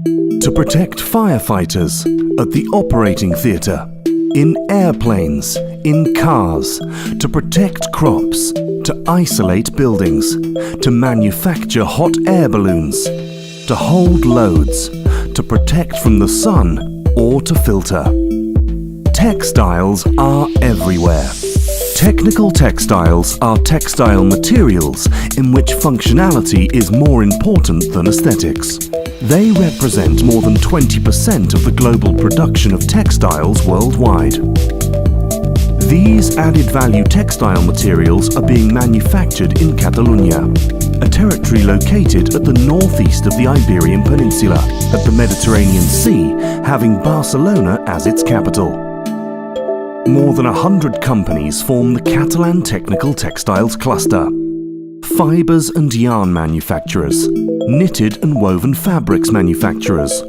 To protect firefighters at the operating theatre, in airplanes, in cars, to protect crops, to isolate buildings, to manufacture hot air balloons, to hold loads, to protect from the sun or to filter. Textiles are everywhere. Technical textiles are textile materials in which functionality is more important than aesthetics. They represent more than 20% of the global production of textiles worldwide. These added value textile materials are being manufactured in Catalonia, a territory located at the northeast of the Iberian Peninsula, at the Mediterranean Sea, having Barcelona as its capital. More than 100 companies form the Catalan Technical Textiles Cluster. Fibres and yarn manufacturers, knitted and woven fabrics manufacturers,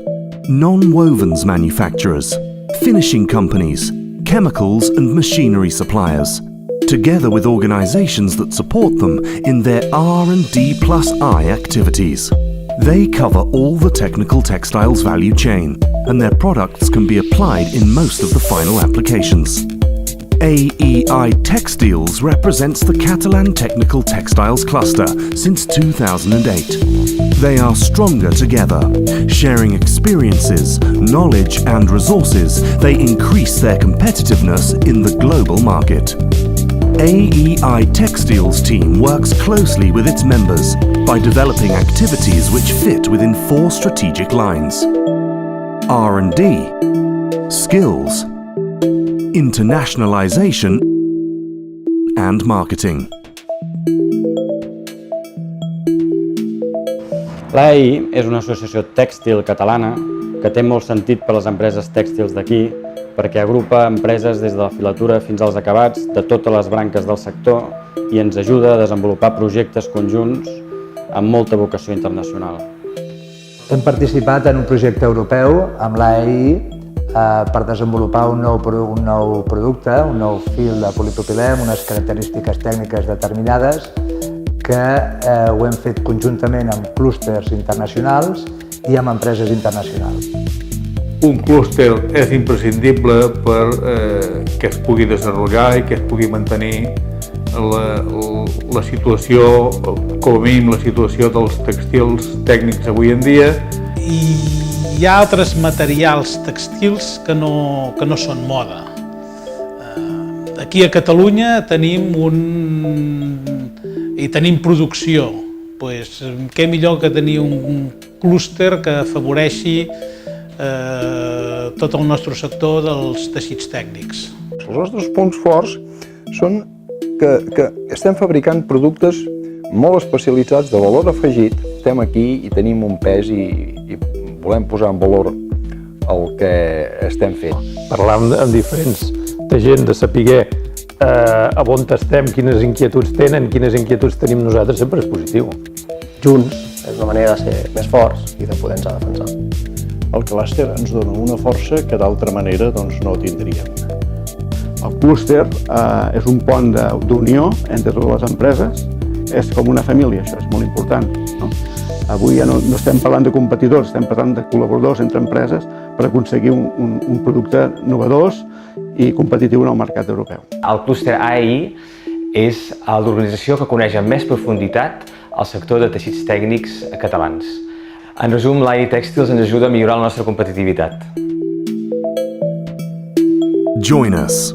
non-wovens manufacturers, finishing companies, chemicals and machinery suppliers, together with organisations that support them in their R&D+I activities. They cover all the technical textiles value chain, and their products can be applied in most of the final applications. AEI Textiles represents the Catalan Technical Textiles Cluster since 2008. They are stronger together. Sharing experiences, knowledge and resources, they increase their competitiveness in the global market. AEI Textiles team works closely with its members by developing activities which fit within 4 strategic lines: R&D, skills, internationalization, and marketing. L'AEI és una associació tèxtil catalana que té molt sentit per les empreses tèxtils d'aquí, perquè agrupa empreses des de la filatura fins als acabats de totes les branques del sector i ens ajuda a desenvolupar projectes conjunts amb molta vocació internacional. Hem participat en un projecte europeu amb l'AEI per desenvolupar un nou producte, un nou fil de polipropilè amb unes característiques tècniques determinades que ho hem fet conjuntament amb clústers internacionals i amb empreses internacionals. Un clúster és imprescindible que es pugui desenvolupar i que es pugui mantenir la situació, com a mínim la situació dels textils tècnics avui en dia. I hi ha altres materials textils que no són moda. Aquí a Catalunya tenim producció. Què millor que tenir un clúster que afavoreixi tot el nostre sector dels teixits tècnics. Els nostres punts forts són que estem fabricant productes molt especialitzats de valor afegit. Estem aquí i tenim un pes i volem posar en valor el que estem fent. Parlar amb diferents gent, de saber a on estem, quines inquietuds tenen, quines inquietuds tenim nosaltres, sempre és positiu. Junts és una manera de ser més forts i de poder-nos defensar. El clúster ens dona una força que d'altra manera no tindríem. El clúster és un pont d'unió entre totes les empreses, és com una família, això és molt important. Avui ja no estem parlant de competidors, estem parlant de col·laboradors entre empreses per aconseguir un producte innovador i competitiu en el mercat europeu. El clúster AEI és l'organització que coneix amb més profunditat el sector de teixits tècnics catalans. En resum, l'AEI Textiles ens ajuda a millorar la nostra competitivitat. Join us.